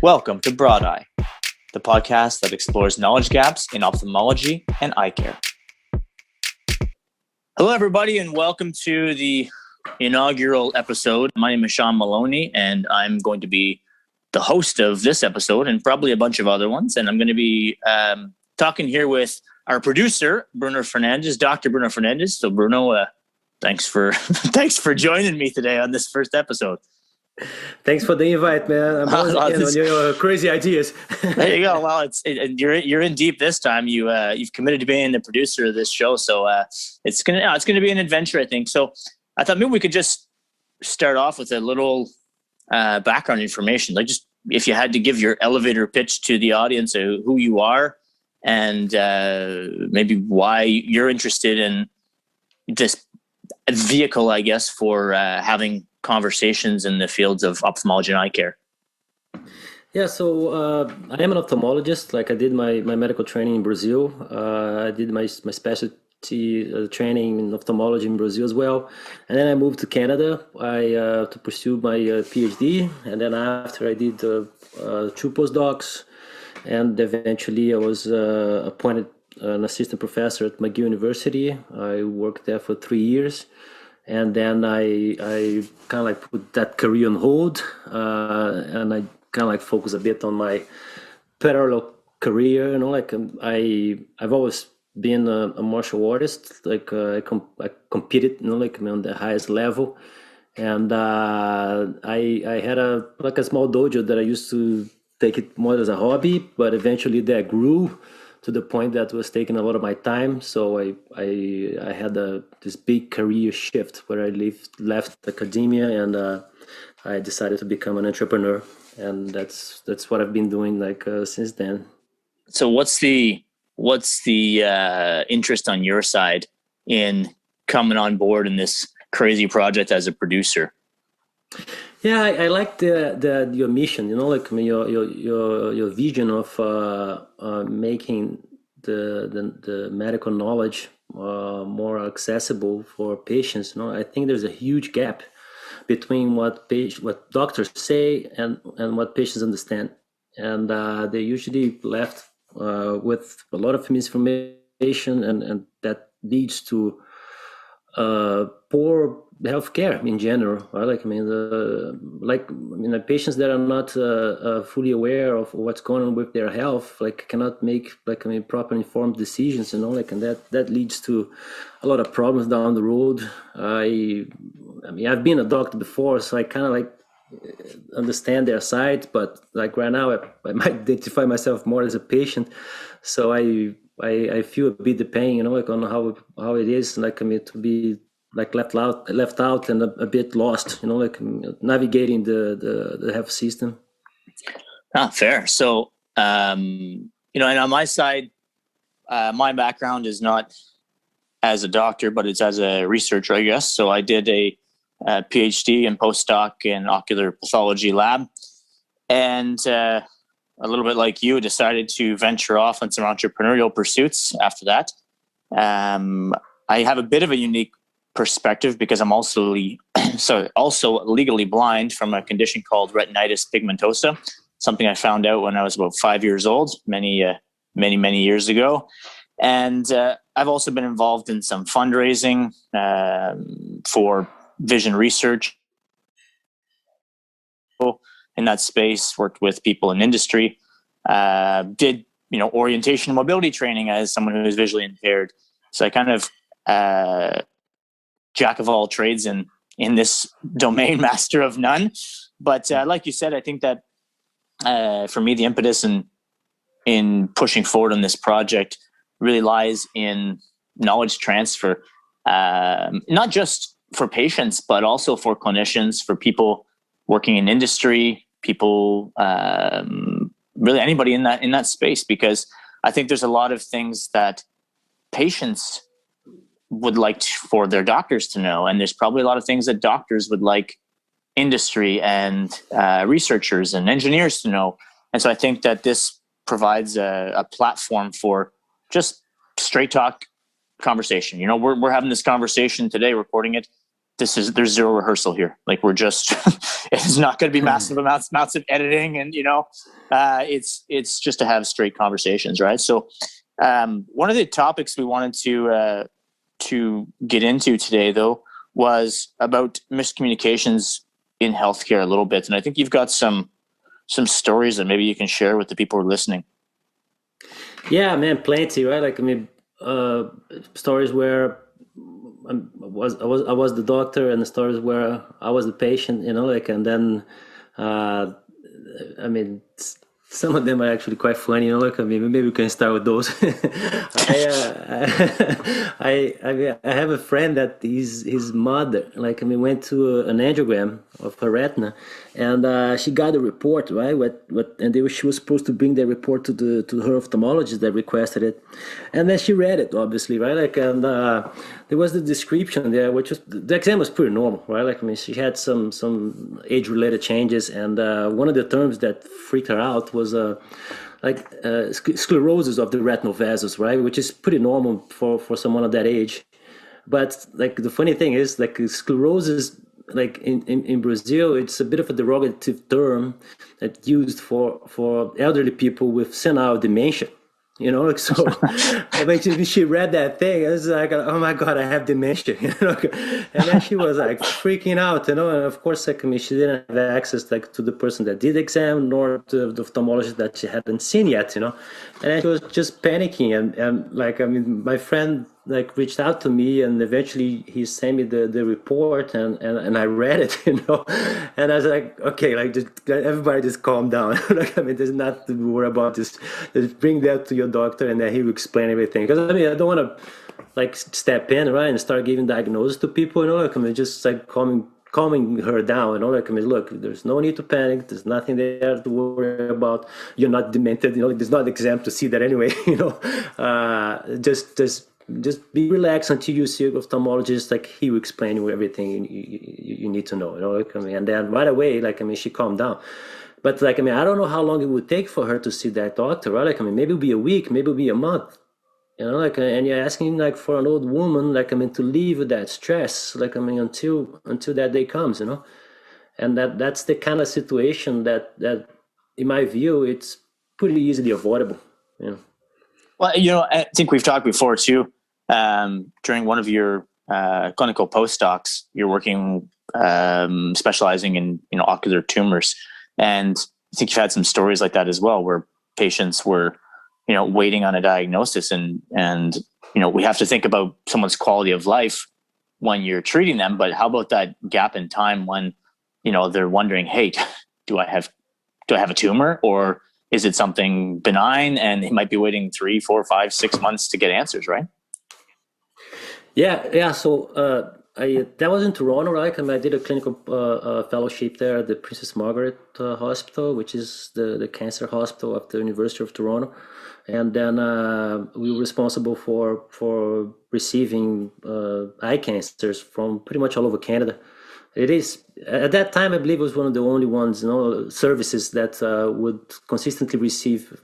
Welcome to BroadEye, the podcast that explores knowledge gaps in ophthalmology and eye care. Hello, everybody, and welcome to the inaugural episode. My name is Shawn Maloney, and I'm going to be the host of this episode and probably a bunch of other ones. And I'm going to be talking here with our producer, Bruno Fernandes, Dr. Bruno Fernandes. So, Bruno, thanks for joining me today on this first episode. Thanks for the invite, man. I'm always on your crazy ideas. There you go. Well, you're in deep this time. You've committed to being the producer of this show, so it's gonna be an adventure, I think. So I thought maybe we could just start off with a little background information, like just if you had to give your elevator pitch to the audience of who you are and maybe why you're interested in this vehicle, I guess, for having conversations in the fields of ophthalmology and eye care. Yeah, so I am an ophthalmologist. Like I did my medical training in Brazil. I did my specialty training in ophthalmology in Brazil as well. And then I moved to Canada to pursue my PhD. And then after I did 2 postdocs, and eventually I was appointed an assistant professor at McGill University. I worked there for 3 years. And then I kind of like put that career on hold, and I kind of like focus a bit on my parallel career. You know, like I've always been a martial artist. Like I competed, you know, like on the highest level, and I had a small dojo that I used to take it more as a hobby, but eventually that grew to the point that was taking a lot of my time. So I had this big career shift where I left academia and I decided to become an entrepreneur, and that's what I've been doing since then. So what's the interest on your side in coming on board in this crazy project as a producer? Yeah, I like your mission, you know, like I mean, your vision of making the medical knowledge more accessible for patients. You know, I think there's a huge gap between what doctors say and what patients understand, and they usually left with a lot of misinformation, and that leads to poor healthcare in general, right? The patients that are not fully aware of what's going on with their health, cannot make proper informed decisions, you know, and that leads to a lot of problems down the road. I've been a doctor before, so I kind of understand their side, but right now I might identify myself more as a patient, so I feel a bit the pain, you know, on how it is, to be left out and a bit lost, you know, navigating the health system. Fair. So, and on my side, my background is not as a doctor, but it's as a researcher, I guess. So I did a PhD and postdoc in ocular pathology lab, and a little bit like you, decided to venture off on some entrepreneurial pursuits after that. I have a bit of a unique perspective because I'm also legally blind from a condition called retinitis pigmentosa, something I found out when I was about 5 years old, many years ago. And I've also been involved in some fundraising for vision research in that space, worked with people in industry, did orientation and mobility training as someone who is visually impaired. So I kind of jack of all trades in this domain, master of none. But like you said, I think that for me, the impetus in pushing forward on this project really lies in knowledge transfer, not just for patients, but also for clinicians, for people working in industry, people, really anybody in that space, because I think there's a lot of things that patients would like for their doctors to know, and there's probably a lot of things that doctors would like industry and researchers and engineers to know. And so I think that this provides a platform for just straight talk conversation. You know, we're having this conversation today, recording it there's zero rehearsal here. Like we're just, it's not going to be massive amounts of editing, and it's just to have straight conversations, right? So, one of the topics we wanted to get into today, though, was about miscommunications in healthcare a little bit, and I think you've got some stories that maybe you can share with the people who are listening. Yeah, man, plenty, right? Like, I mean, stories where I was the doctor, and the stories where I was the patient, like, and then, I mean, some of them are actually quite funny, like, I mean, maybe we can start with those. I have a friend that his mother, like, I mean, went to an angiogram of her retina, and she got a report, right? She was supposed to bring the report to her ophthalmologist that requested it, and then she read it, obviously, right? Like, and there was the description there, which was the exam was pretty normal, right? Like, I mean, she had some age-related changes, and one of the terms that freaked her out was sclerosis of the retinal vessels, right? Which is pretty normal for someone of that age. But like the funny thing is, like, sclerosis, like in Brazil, it's a bit of a derogative term that's used for elderly people with senile dementia. Like, so when she read that thing, I was like, oh my God, I have dementia. And then she was like freaking out, and of course, like, I mean, she didn't have access, like, to the person that did the exam, nor to the ophthalmologist that she hadn't seen yet, and then she was just panicking, and like, I mean, my friend, like, reached out to me, and eventually he sent me the report, and I read it, and I was like, okay, like, just everybody just calm down. Like, I mean, there's nothing to worry about. Just bring that to your doctor, and then he will explain everything. Because I mean, I don't want to, like, step in, right, and start giving diagnosis to people, like, I mean, just like calming her down, like, I mean, look, there's no need to panic. There's nothing there to worry about. You're not demented, there's not exam to see that anyway, just be relaxed until you see an ophthalmologist. Like, he will explain you everything you need to know, like, I mean, and then right away, like, I mean, she calmed down. But, like, I mean, I don't know how long it would take for her to see that doctor, right? Like, I mean, maybe it'll be a week, maybe it'll be a month, like, and you're asking, like, for an old woman, like, I mean, to leave with that stress, like, I mean, until that day comes, and that's the kind of situation that in my view, it's pretty easily avoidable. Well, I think we've talked before too. During one of your clinical postdocs, you're working, specializing in ocular tumors, and I think you've had some stories like that as well, where patients were waiting on a diagnosis, and we have to think about someone's quality of life when you're treating them. But how about that gap in time when they're wondering, hey, do I have a tumor, or is it something benign? And he might be waiting 3, 4, 5, 6 months to get answers, right? Yeah. So that was in Toronto, right? I did a clinical fellowship there at the Princess Margaret Hospital, which is the cancer hospital of the University of Toronto. And then we were responsible for receiving eye cancers from pretty much all over Canada. It is, at that time, I believe it was one of the only ones, services that would consistently receive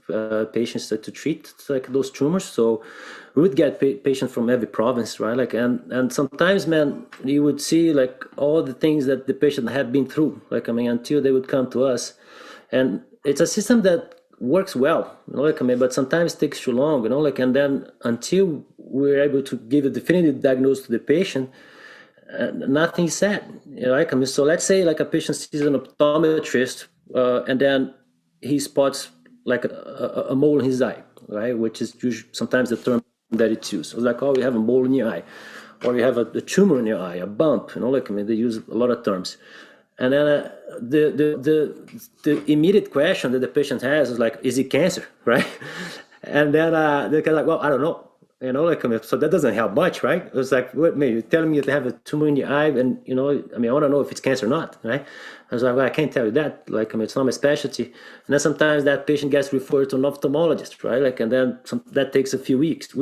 patients to treat, like, those tumors. So we would get patients from every province, right? Like, and sometimes, man, you would see, like, all the things that the patient had been through, like, I mean, until they would come to us. And it's a system that works well, like, I mean, but sometimes it takes too long, like, and then until we're able to give a definitive diagnosis to the patient, nothing said, like, I mean, so let's say, like, a patient sees an optometrist, and then he spots, like, a mole in his eye, right, which is usually sometimes the term that it's used. So it's like, oh, you have a mole in your eye, or you have a tumor in your eye, a bump, like, I mean, they use a lot of terms. And then the immediate question that the patient has is like, is it cancer, right? And then they're kind of like, well, I don't know. Like, I mean, so that doesn't help much, right? It's like, wait, man, you're telling me you have a tumor in your eye, and I mean, I want to know if it's cancer or not, right? I was like, well, I can't tell you that. Like, I mean, it's not my specialty. And then sometimes that patient gets referred to an ophthalmologist, right? Like, and then that takes a few weeks.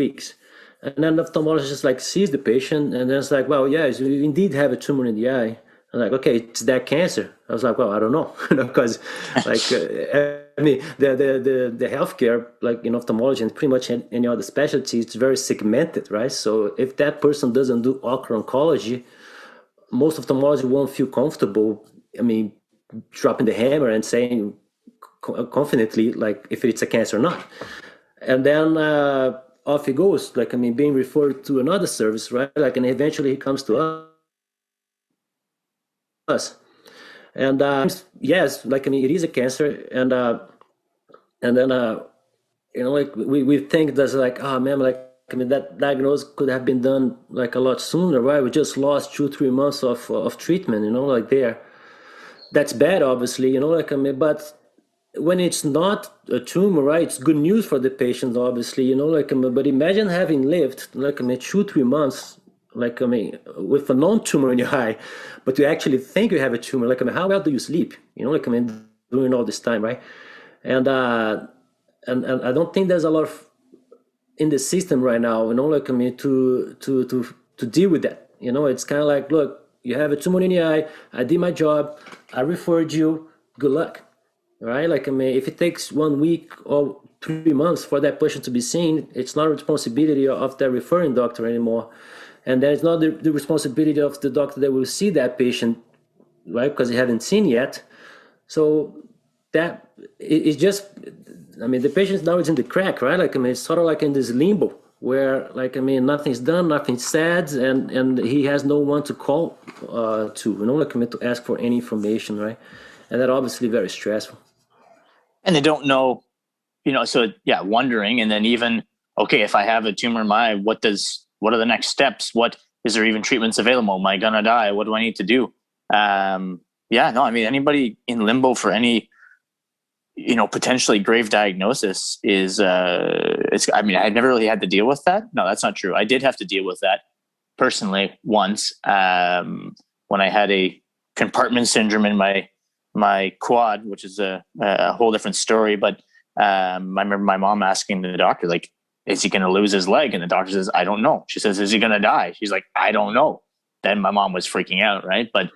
And then the ophthalmologist just, like, sees the patient, and then it's like, well, yes, you indeed have a tumor in the eye. I'm like, okay, it's that cancer. I was like, well, I don't know, because like, I mean, the healthcare, like in ophthalmology and pretty much any other specialty, it's very segmented, right? So if that person doesn't do ocular oncology, most ophthalmologists won't feel comfortable, I mean, dropping the hammer and saying confidently, like, if it's a cancer or not. And then off he goes, like, I mean, being referred to another service, right? Like, and eventually he comes to us. And yes, like, I mean, it is a cancer. And then, like, we think that's like, oh man, like, I mean, that diagnosis could have been done like a lot sooner, right? We just lost 2-3 months of treatment, like there. That's bad, obviously, like, I mean, but when it's not a tumor, right, it's good news for the patient, obviously, like, I mean, but imagine having lived, like, I mean, 2-3 months, like, I mean, with a non-tumor in your eye, but you actually think you have a tumor. Like, I mean, how well do you sleep? Like, I mean, during all this time, right? And and I don't think there's a lot of in the system right now, like, I mean, to deal with that. It's kind of like, look, you have a tumor in your eye. I did my job. I referred you. Good luck. Right? Like, I mean, if it takes 1 week or 3 months for that patient to be seen, it's not a responsibility of the referring doctor anymore. And then it's not the responsibility of the doctor that will see that patient, right? Because they haven't seen yet. So that it's just, I mean, the patient now is in the crack, right? Like, I mean, it's sort of like in this limbo where, like, I mean, nothing's done, nothing's said, and he has no one to call to, like, I mean, to ask for any information, right? And that obviously very stressful. And they don't know, so yeah, wondering. And then even, okay, if I have a tumor in my eye, what are the next steps? What is there even treatments available? Am I gonna die? What do I need to do? Yeah, no, I mean, anybody in limbo for any, potentially grave diagnosis is, I mean, I never really had to deal with that. No, that's not true. I did have to deal with that personally once, when I had a compartment syndrome in my quad, which is a whole different story. But I remember my mom asking the doctor, like, is he going to lose his leg? And the doctor says, I don't know. She says, is he going to die? She's like, I don't know. Then my mom was freaking out, right? But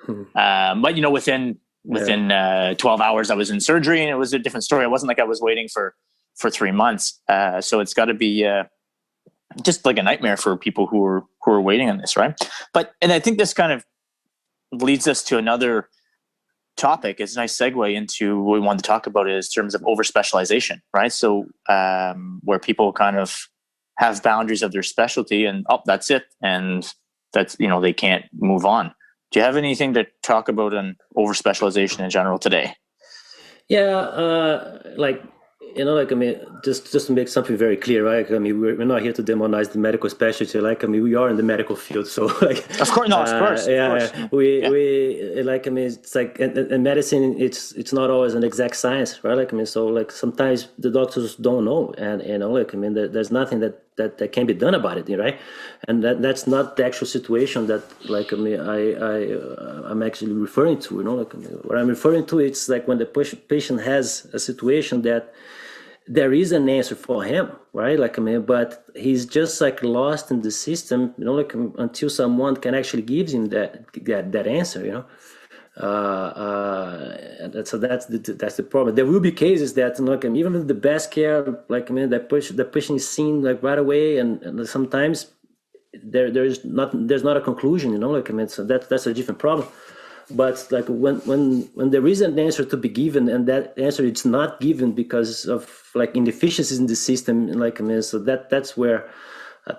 within 12 hours I was in surgery, and it was a different story. It wasn't like I was waiting for 3 months. So it's got to be just like a nightmare for people who are waiting on this, right? And I think this kind of leads us to another topic. It's a nice segue into what we wanted to talk about is terms of over specialization, right? So where people kind of have boundaries of their specialty and that's it, and that's, they can't move on. Do you have anything to talk about on over specialization in general today? Yeah, like, like, I mean, just to make something very clear, right? I mean, we're not here to demonize the medical specialty. Like, I mean, we are in the medical field, so like, of course, no, of course, we like, I mean, it's like, and medicine, it's not always an exact science, right? Like, I mean, so like sometimes the doctors don't know, and like, I mean, there's nothing that can be done about it, right? And that's not the actual situation that, like, I mean, I'm actually referring to, like, I mean, what I'm referring to, it's like when the patient has a situation that there is an answer for him, right? Like, I mean, but he's just like lost in the system, like, until someone can actually give him that answer, so that's the problem. There will be cases that, like, I mean, even with the best care, like, I mean, the patient is seen like right away, and sometimes there's not a conclusion, like, I mean, so that's a different problem. But like when there is an answer to be given, and that answer it's not given because of like inefficiencies in the system, like, I mean, so that's where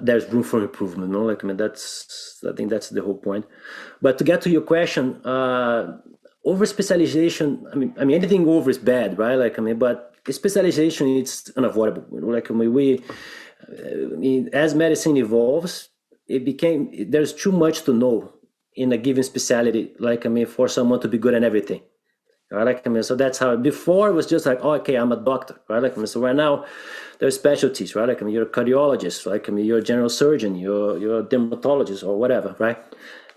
there's room for improvement, like, I mean, I think that's the whole point. But to get to your question, over specialization, I mean anything over is bad, right? Like, I mean, but specialization, it's unavoidable, like, I mean, as medicine evolves, there's too much to know in a given specialty, like, I mean, for someone to be good at everything. Right? Like, I mean, so that's how before it was just like, oh, okay, I'm a doctor, right? Like, I mean, so right now there's specialties, right? Like, I mean, you're a cardiologist, like, I mean, you're a general surgeon, you're a dermatologist or whatever, right?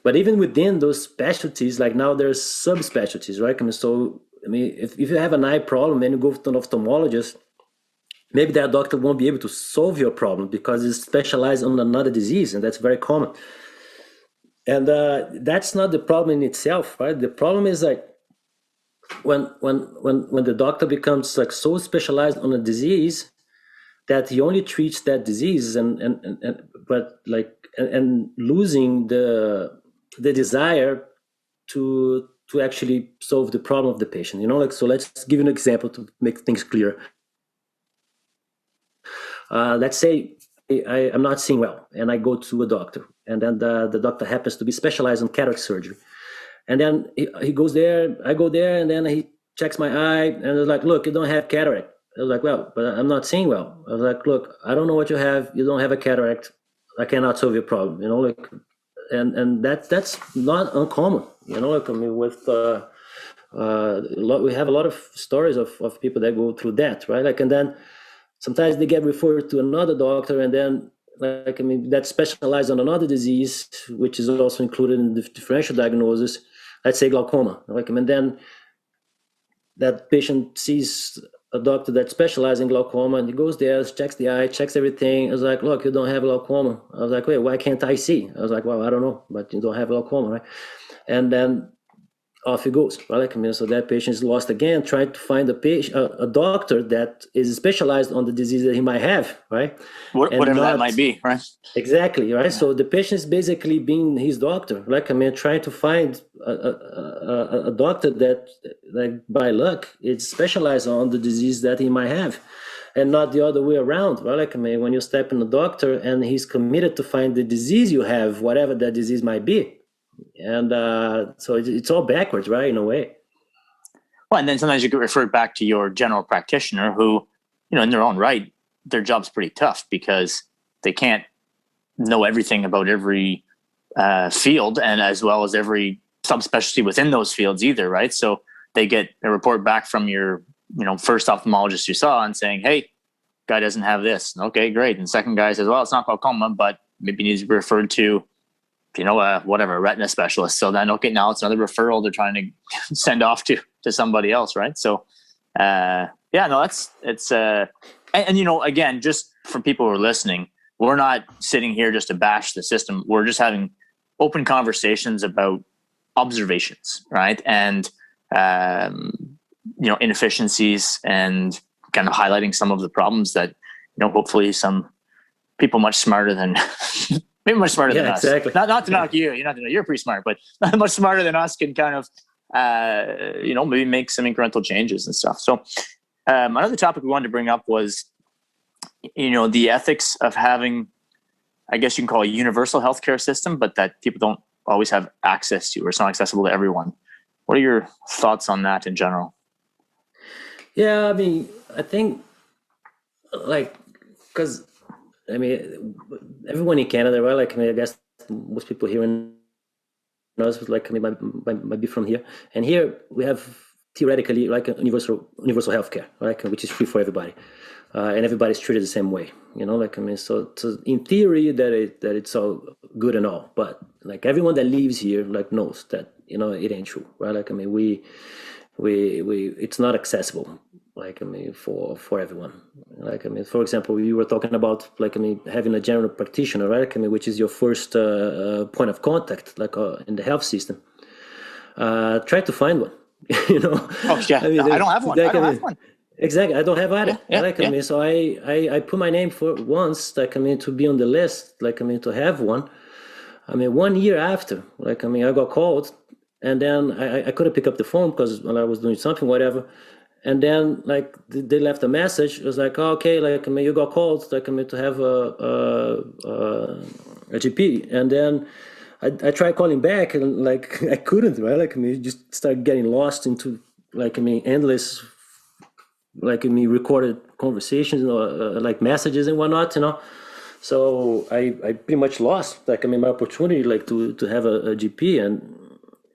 But even within those specialties, like now there's subspecialties, right? I mean, so, I mean, if you have an eye problem and you go to an ophthalmologist, maybe that doctor won't be able to solve your problem because it's specialized on another disease, and that's very common. And that's not the problem in itself, right? The problem is like when the doctor becomes like so specialized on a disease that he only treats that disease, and losing the the desire to actually solve the problem of the patient. Like, so let's give you an example to make things clear. Let's say I'm not seeing well, and I go to a doctor, and then the doctor happens to be specialized in cataract surgery. And then he goes there, I go there, and then he checks my eye, and they're like, look, you don't have cataract. I was like, well, but I'm not seeing well. I was like, look, I don't know what you have. You don't have a cataract. I cannot solve your problem. Like, and that's not uncommon. Like, I mean, with we have a lot of stories of people that go through that, right? Like, and then sometimes they get referred to another doctor, and then, like, I mean, that specialized on another disease, which is also included in the differential diagnosis. Let's say glaucoma. Like, and then that patient sees a doctor that specializes in glaucoma, and he goes there, checks the eye, checks everything. I was like, look, you don't have glaucoma. I was like, wait, why can't I see? I was like, well, I don't know, but you don't have glaucoma, right? And then off he goes. Right? Like, I mean, so that patient is lost again, trying to find a doctor that is specialized on the disease that he might have, right? Whatever that might be, right? Exactly, right? Yeah. So the patient is basically being his doctor. Like, I mean, trying to find a doctor that, like, by luck, is specialized on the disease that he might have, and not the other way around, right? Like, I mean, when you step in a doctor and he's committed to find the disease you have, whatever that disease might be. And so it's all backwards, right, in a way. Well, and then sometimes you get referred back to your general practitioner who, in their own right, their job's pretty tough because they can't know everything about every field, and as well as every subspecialty within those fields either, right? So they get a report back from your, first ophthalmologist you saw and saying, hey, guy doesn't have this. Okay, great. And second guy says, well, it's not glaucoma, but maybe needs to be referred to, whatever, a retina specialist. So then, okay, now it's another referral they're trying to send off to somebody else, right? So, again, just for people who are listening, we're not sitting here just to bash the system. We're just having open conversations about observations, right? And, inefficiencies, and kind of highlighting some of the problems that, hopefully some people much smarter than maybe much smarter than us. Exactly. Not to knock you. You're pretty smart, but not much smarter than us can kind of, maybe make some incremental changes and stuff. So another topic we wanted to bring up was, the ethics of having, I guess you can call a universal healthcare system, but that people don't always have access to, or it's not accessible to everyone. What are your thoughts on that in general? Yeah, I mean, I think, like, because, I mean, everyone in Canada, right? Like, I mean, I guess most people here in us, like, I mean, might be from here. And here we have theoretically like a universal healthcare, right? Which is free for everybody, and everybody's treated the same way. Like, I mean, so in theory that it's all good and all, but like everyone that lives here like knows that it ain't true, right? Like, I mean, we it's not accessible. Like, I mean, for everyone. Like, I mean, for example, we were talking about, like, I mean, having a general practitioner, right? I mean, which is your first point of contact, like in the health system. Try to find one. Oh yeah, I mean, I don't have one. I don't have one. Exactly, I don't have either. Yeah, like, I mean, so I put my name for once, like, I mean, to be on the list, like, I mean, to have one. I mean, 1 year after, like, I mean, I got called, and then I couldn't pick up the phone because I was doing something, whatever. And then, like, they left a message. It was like, oh, okay, like, I mean, you got called, like, I mean, to have a GP. And then I tried calling back, and like I couldn't, right? Like, I mean, you just start getting lost into, like, I mean, endless, like, I mean, recorded conversations, like messages and whatnot, So I pretty much lost, like, I mean, my opportunity, like, to have a GP,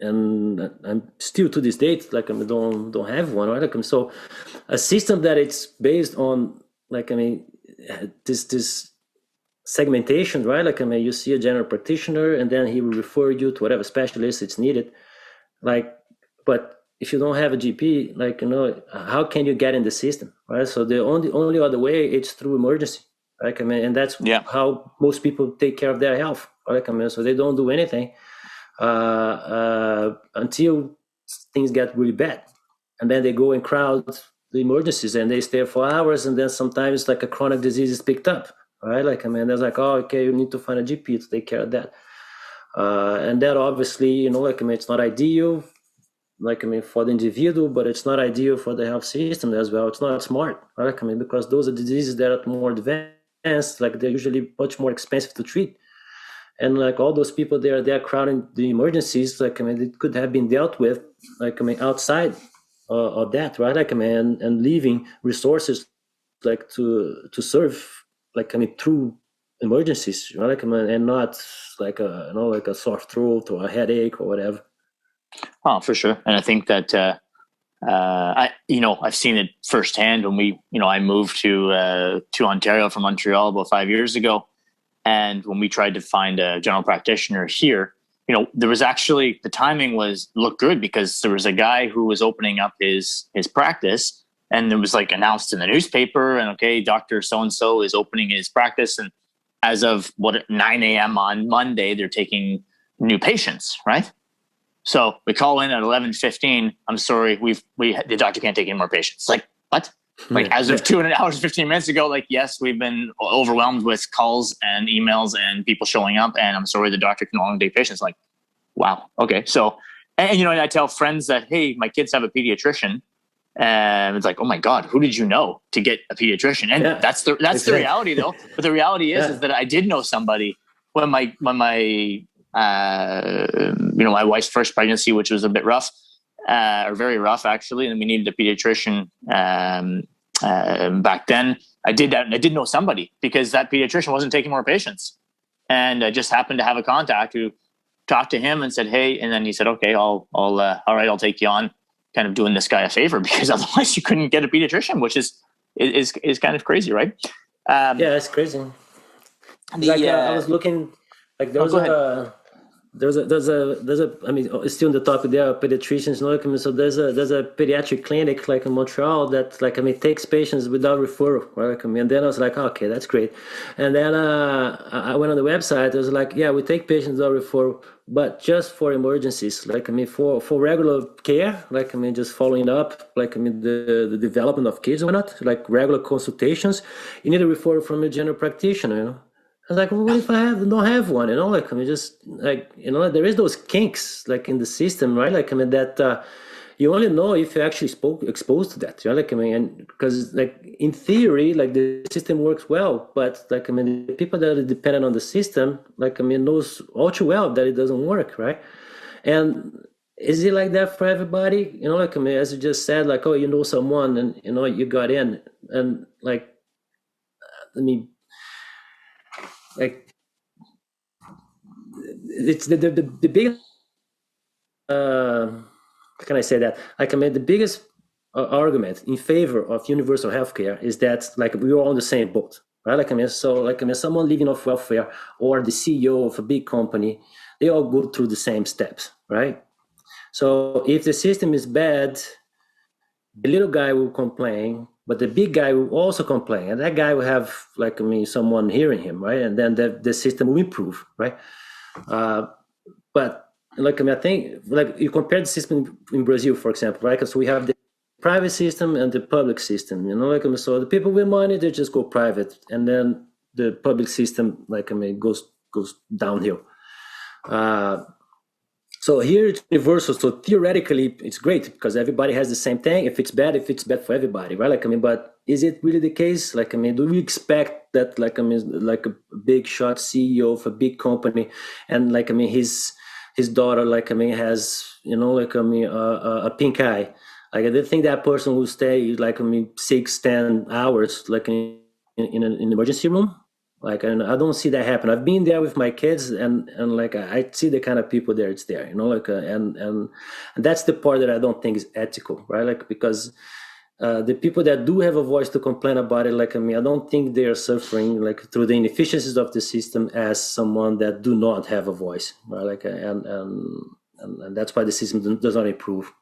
and I'm still to this date, like, I mean, don't have one, right? Like, so a system that it's based on, like, I mean, this segmentation, right? Like, I mean, you see a general practitioner, and then he will refer you to whatever specialist it's needed. Like, but if you don't have a GP, like, how can you get in the system, right? So the only other way, it's through emergency, right? I mean, and that's how most people take care of their health, right? I mean, so they don't do anything until things get really bad, and then they go and crowd the emergencies, and they stay for hours, and then sometimes, like, a chronic disease is picked up, right? Like, I mean, there's like, oh, okay, you need to find a GP to take care of that. And that obviously, like, I mean, it's not ideal, like, I mean, for the individual, but it's not ideal for the health system as well. It's not smart, right? Like, I mean, because those are diseases that are more advanced, like they're usually much more expensive to treat. And like all those people there, they're crowding the emergencies, like, I mean, it could have been dealt with, like, I mean, outside of that, right? Like, I mean, and leaving resources like to serve, like, I mean, through emergencies, right? Like, I mean, and not like like a sore throat or a headache or whatever. Oh, for sure. And I think that I've seen it firsthand when I moved to Ontario from Montreal about 5 years ago, and when we tried to find a general practitioner here, there was actually, the timing looked good, because there was a guy who was opening up his practice, and it was like announced in the newspaper, and okay, Dr. So and so is opening his practice, and as of 9 a.m. on Monday, they're taking new patients, right? So we call in at 11:15. I'm sorry, the doctor can't take any more patients. Like, what? Like, as of 2 hours, 15 minutes ago, like, yes, we've been overwhelmed with calls and emails and people showing up, and I'm sorry, the doctor can only take patients. Like, wow, okay. So, and I tell friends that, hey, my kids have a pediatrician, and it's like, oh my God, who did you know to get a pediatrician? And that's the reality, though. But the reality is that I did know somebody when my my wife's first pregnancy, which was a bit rough, or very rough actually, and we needed a pediatrician back then. I did that, and I did know somebody, because that pediatrician wasn't taking more patients, and I just happened to have a contact who talked to him and said, hey, and then he said, okay, all right, I'll take you on, kind of doing this guy a favor, because otherwise you couldn't get a pediatrician, which is kind of crazy, right? Yeah, it's crazy. I was looking, like, there's a I mean, it's still on the topic there, pediatricians, like, I mean, so there's a pediatric clinic, like, in Montreal, that, like, I mean, takes patients without referral, right? Like, I mean, and then I was like, okay, that's great. And then I went on the website. I was like, yeah, we take patients without referral, but just for emergencies, like, I mean, for regular care, like, I mean, just following up, like, I mean, the development of kids or not, like regular consultations, you need a referral from a general practitioner. I was like, well, what if I don't have one? Like, I mean, just like, there is those kinks, like, in the system, right? Like, I mean, that you only know if you actually exposed to that, right? Like, I mean, and because, like, in theory, like, the system works well, but, like, I mean, the people that are dependent on the system, like, I mean, knows all too well that it doesn't work, right? And is it like that for everybody? Like, I mean, as you just said, like, oh, someone, and you got in, and like, I mean, like, it's the biggest, how can I say that? Like, I mean, the biggest argument in favor of universal healthcare is that, like, we're all on the same boat, right? Like, I mean, so, like, I mean, someone living off welfare or the CEO of a big company, they all go through the same steps, right? So if the system is bad, the little guy will complain, but the big guy will also complain, and that guy will have, like, I mean, someone hearing him, right? And then the system will improve, right? But, like, I mean, I think, like, you compare the system in Brazil, for example, right? Because we have the private system and the public system, like, I mean, so the people with money, they just go private, and then the public system, like, I mean, goes downhill. So here it's universal. So theoretically, it's great because everybody has the same thing. If it's bad for everybody, right? Like, I mean, but is it really the case? Like, I mean, do we expect that, like, I mean, like a big shot CEO of a big company, and, like, I mean, his daughter, like, I mean, has, like, I mean, a pink eye. Like, I don't think that person will stay, like, I mean, 6-10 hours, like, in an emergency room. Like, and I don't see that happen. I've been there with my kids, and like, I see the kind of people there. It's there, like, and that's the part that I don't think is ethical, right? Like, because the people that do have a voice to complain about it, like, I mean, I don't think they are suffering, like, through the inefficiencies of the system as someone that do not have a voice, right? Like, and that's why the system does not improve.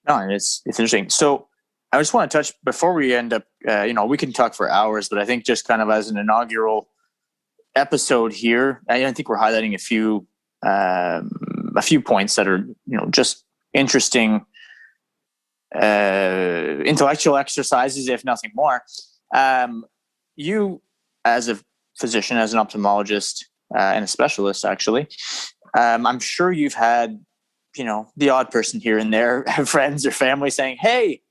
No, and it's interesting. So I just want to touch before we end up. We can talk for hours, but I think just kind of as an inaugural episode here, I think we're highlighting a few points that are just interesting intellectual exercises, if nothing more. You, as a physician, as an ophthalmologist, and a specialist actually. I'm sure you've had, the odd person here and there, friends or family saying, "Hey,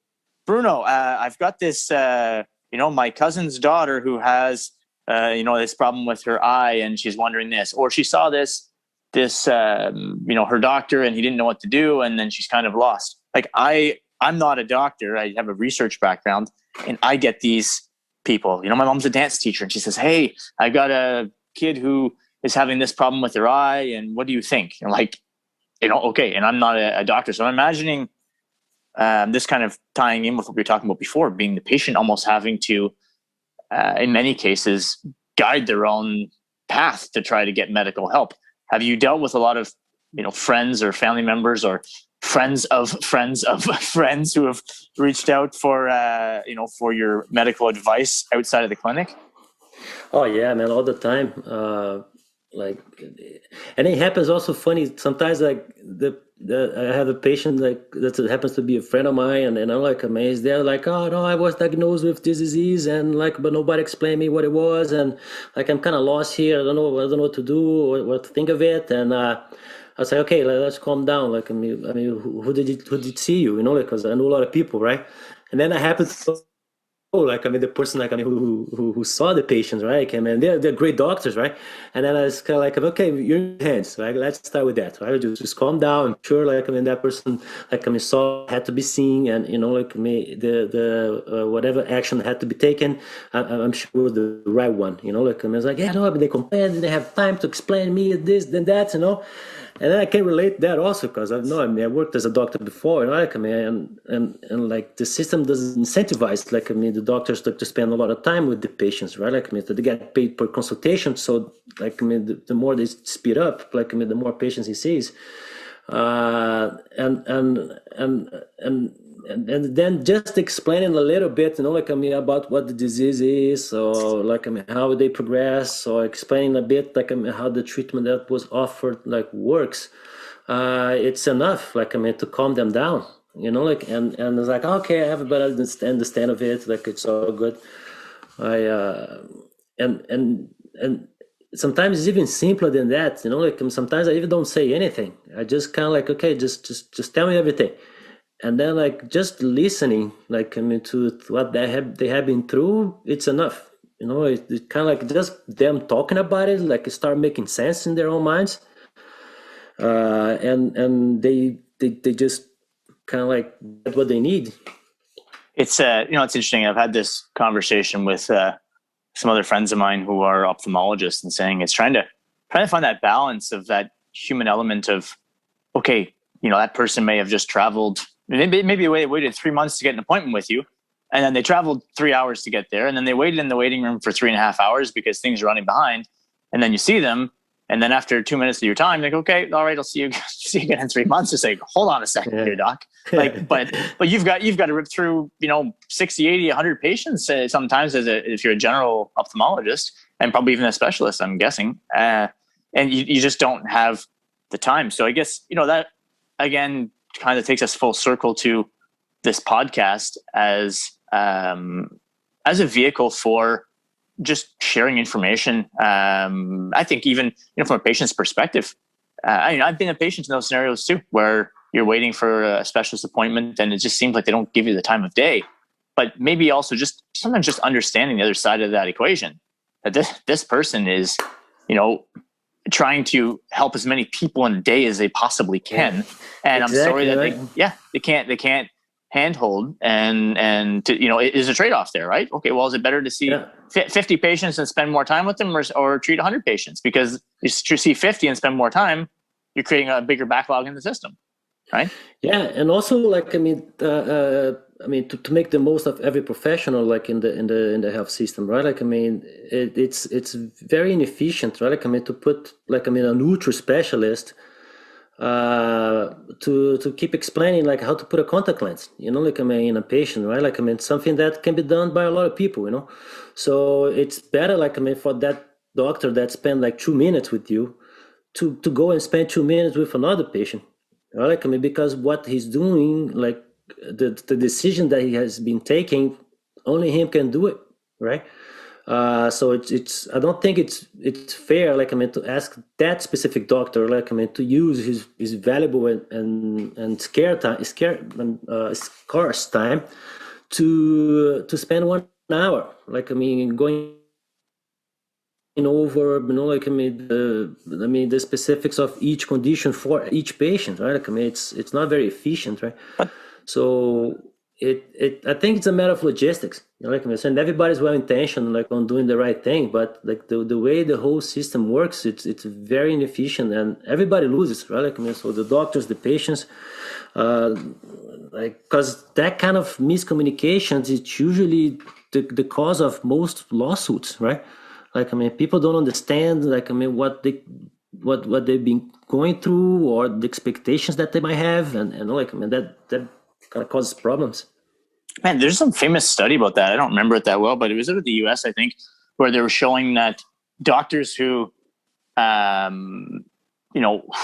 Bruno, I've got this, my cousin's daughter who has, this problem with her eye, and she's wondering this, or she saw this, her doctor, and he didn't know what to do, and then she's kind of lost." Like I'm not a doctor. I have a research background, and I get these people. My mom's a dance teacher, and she says, "Hey, I got a kid who is having this problem with their eye, and what do you think?" And like, okay, and I'm not a doctor, so I'm imagining this kind of tying in with what we were talking about before, being the patient almost having to, in many cases, guide their own path to try to get medical help. Have you dealt with a lot of, friends or family members or friends of friends of friends who have reached out for, for your medical advice outside of the clinic? Oh yeah, man, all the time. Like, and it happens also funny sometimes. Like I have a patient like that happens to be a friend of mine, and I'm like amazed. They're like, "Oh no, I was diagnosed with this disease, and like, but nobody explained me what it was, and like I'm kind of lost here. I don't know what to do, or what to think of it." And I was like, "Okay, let's calm down. Like, who did see you? Like, because I know a lot of people, right?" And then I happened to like the person like who saw the patients, right? Like, they're great doctors, right? And then I was kind of like, okay, you're in your hands, right? Let's start with that, right? Just calm down. I'm sure like that person like saw had to be seen, and like the whatever action had to be taken, I'm sure it was the right one. Like I was like, yeah, no, but they complained, they have time to explain me this then that, and I can relate that also because I worked as a doctor before, like and like the system doesn't incentivize like the doctors to spend a lot of time with the patients, right? Like so they get paid per consultation, so like the more they speed up, like the more patients he sees, and then just explaining a little bit, like about what the disease is, or like how they progress, or explaining a bit like how the treatment that was offered like works. It's enough, like to calm them down, like and it's like, okay, I have a better understand of it, like it's all good. I and sometimes it's even simpler than that, like sometimes I even don't say anything. I just kind of like, okay, just tell me everything, and then like just listening, like to what they have been through, it's enough. It kind of like just them talking about it, like it start making sense in their own minds, and they just kind of like get what they need. It's it's interesting. I've had this conversation with some other friends of mine who are ophthalmologists, and saying it's trying to find that balance of that human element of, okay, that person may have just traveled, maybe they waited 3 months to get an appointment with you, and then they traveled 3 hours to get there, and then they waited in the waiting room for 3.5 hours because things are running behind, and then you see them, and then after 2 minutes of your time, like, okay, all right, I'll see you see you again in 3 months. It's like, hold on a second Yeah. here, doc. Like, but you've got to rip through 60, 80, 100 patients sometimes if you're a general ophthalmologist, and probably even a specialist, I'm guessing, and you just don't have the time. So I guess that again kind of takes us full circle to this podcast as a vehicle for just sharing information. I think even from a patient's perspective, I've been a patient in those scenarios too, where you're waiting for a specialist appointment and it just seems like they don't give you the time of day. But maybe also just sometimes just understanding the other side of that equation, that this person is, trying to help as many people in a day as they possibly can. Yeah. And Exactly, I'm sorry that right? they can't handhold, and it is a trade-off there, right? Okay, well, is it better to see Yeah. 50 patients and spend more time with them, or treat 100 patients? Because you see 50 and spend more time, you're creating a bigger backlog in the system, right? Yeah, and also like to make the most of every professional, like in the health system, right? Like it's very inefficient, right? Like to put like a neutral specialist to keep explaining like how to put a contact lens, like in a patient, right? Like something that can be done by a lot of people, So it's better like for that doctor that spent like 2 minutes with you to go and spend 2 minutes with another patient, right? Like because what he's doing, like the decision that he has been taking, only him can do it, right? So it's I don't think it's fair, like, I mean, to ask that specific doctor, like, I mean, to use his valuable and scarce time to spend 1 hour, like, I mean, going over, like, I mean the specifics of each condition for each patient, right? Like, I mean, it's not very efficient, right? But So I think it's a matter of logistics. Like I said, everybody's well intentioned, like, on doing the right thing, but like the way the whole system works, it's very inefficient, and everybody loses, right? Like, I mean, so the doctors, the patients, like, because that kind of miscommunications is usually the cause of most lawsuits, right? Like, I mean, people don't understand, like, I mean, what they've been going through, or the expectations that they might have, and like, I mean, that kind of causes problems. man, there's some famous study about that. I don't remember it that well, but it was out of the US, I think, where they were showing that doctors who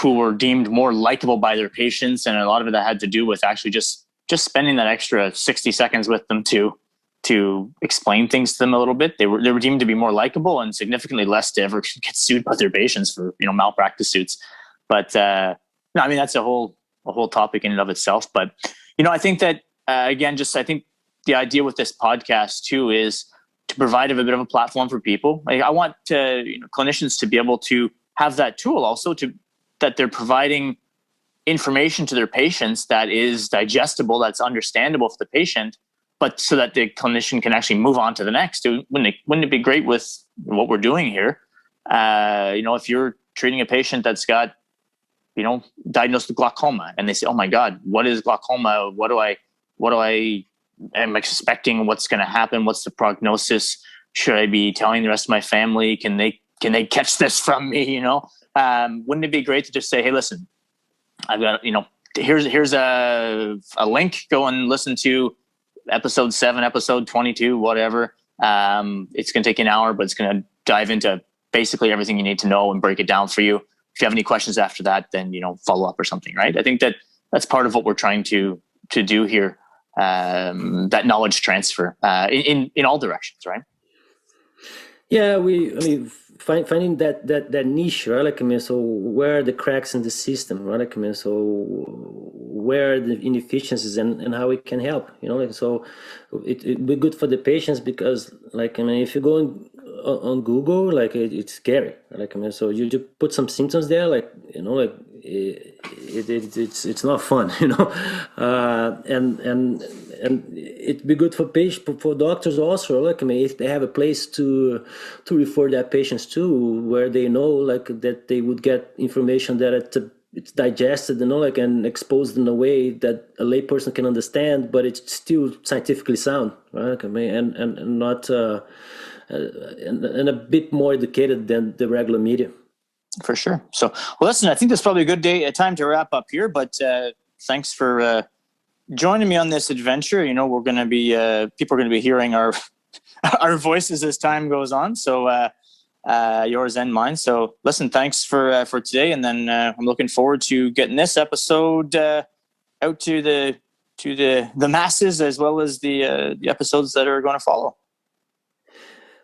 who were deemed more likable by their patients, and a lot of it that had to do with actually just spending that extra 60 seconds with them to explain things to them a little bit. They were deemed to be more likable and significantly less to ever get sued by their patients for malpractice suits. But no, I mean, that's a whole topic in and of itself. But I think that again, I think the idea with this podcast too is to provide a bit of a platform for people. Like, I want clinicians to be able to have that tool also, that they're providing information to their patients that is digestible, that's understandable for the patient, but so that the clinician can actually move on to the next. Wouldn't it be great with what we're doing here? If you're treating a patient that's got, diagnosed with glaucoma, and they say, "Oh my God, what is glaucoma? What do I am expecting? What's going to happen? What's the prognosis? Should I be telling the rest of my family? Can they catch this from me?" Wouldn't it be great to just say, "Hey, listen, I've got, here's a link. Go and listen to episode 7, episode 22, whatever. It's going to take an hour, but it's going to dive into basically everything you need to know and break it down for you. If you have any questions after that, then, follow up or something," right? I think that's part of what we're trying to do here. That knowledge transfer in all directions, right? Yeah, I mean, finding that niche, right? Like, I mean, so where are the cracks in the system, right? Like, I mean, so where are the inefficiencies, and how it can help, like, so it'd be good for the patients, because, like, I mean, if you go on Google, like, it's scary. Like, I mean, so you just put some symptoms there, like, like, it's not fun, and it'd be good for doctors also, like, I mean, if they have a place to refer their patients to, where they know, like, that they would get information that it's digested, like, and exposed in a way that a layperson can understand, but it's still scientifically sound, right? Like, I mean, and not and a bit more educated than the regular media. For sure. So, well, listen, I think that's probably a time to wrap up here, but thanks for joining me on this adventure. We're going to be, people are going to be hearing our voices as time goes on. So yours and mine. So listen, thanks for today. And then I'm looking forward to getting this episode out to the masses, as well as the episodes that are going to follow.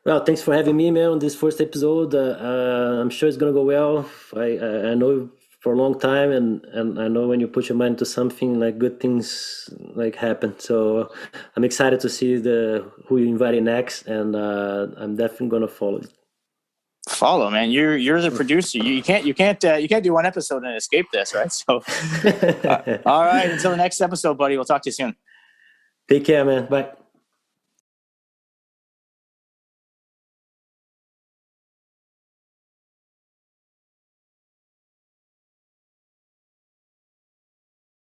Well, thanks for having me, man, on this first episode. I'm sure it's going to go well. I know for a long time, and I know when you put your mind to something, like, good things, like, happen. So I'm excited to see who you invited next, and I'm definitely going to follow it. Follow, man. You're the producer. You can't do one episode and escape this, right? So all right, until the next episode, buddy. We'll talk to you soon. Take care, man. Bye.